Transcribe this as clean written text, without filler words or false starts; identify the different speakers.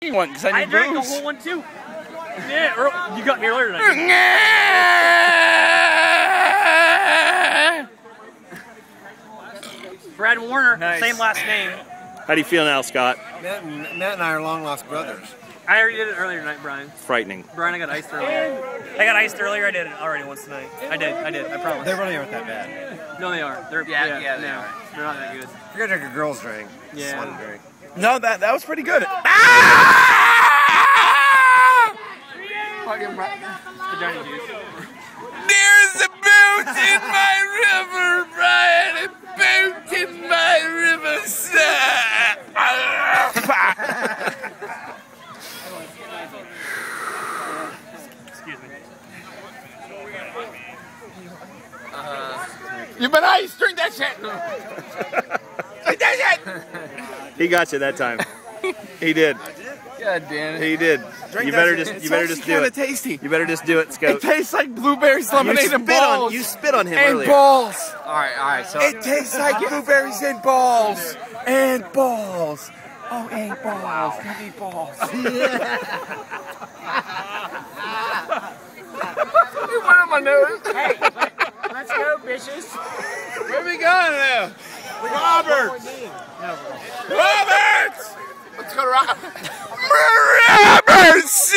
Speaker 1: One, because I
Speaker 2: drank the whole one too. Yeah, you got me earlier tonight. Brad Warner,
Speaker 3: nice.
Speaker 2: Same last name.
Speaker 1: How do you feel now, Scott?
Speaker 3: Matt and I are long lost brothers.
Speaker 2: I already did it earlier tonight, Brian.
Speaker 1: Frightening.
Speaker 2: Brian, I got iced earlier. I got iced earlier. I did it already once tonight. I did. I promise.
Speaker 3: They really aren't that bad.
Speaker 2: No, they are. They're
Speaker 3: they are.
Speaker 2: They're not that good.
Speaker 3: You're gonna drink a girl's drink.
Speaker 2: Yeah.
Speaker 3: One drink.
Speaker 1: No, that was pretty good.
Speaker 2: Fucking vagina juice.
Speaker 1: There's a boat in my river, Brian. A boat in my river, sir.
Speaker 2: Excuse me.
Speaker 1: You've been iced. Drink that shit. Drink that shit. He got you that time. He did.
Speaker 3: God damn it.
Speaker 1: He did. You better just do it.
Speaker 3: Tasty.
Speaker 1: You better just do it, Scout.
Speaker 4: It tastes like blueberries, lemonade, and balls.
Speaker 1: You spit on him
Speaker 4: and
Speaker 1: earlier.
Speaker 4: balls.
Speaker 3: All right. So
Speaker 4: It tastes like blueberries and balls. And balls. Oh, and balls. Give me balls. You put it on my nose.
Speaker 2: Hey, let's go, bitches.
Speaker 4: Where we going now? Roberts. Roberts. Let's go to Roberts. Roberts.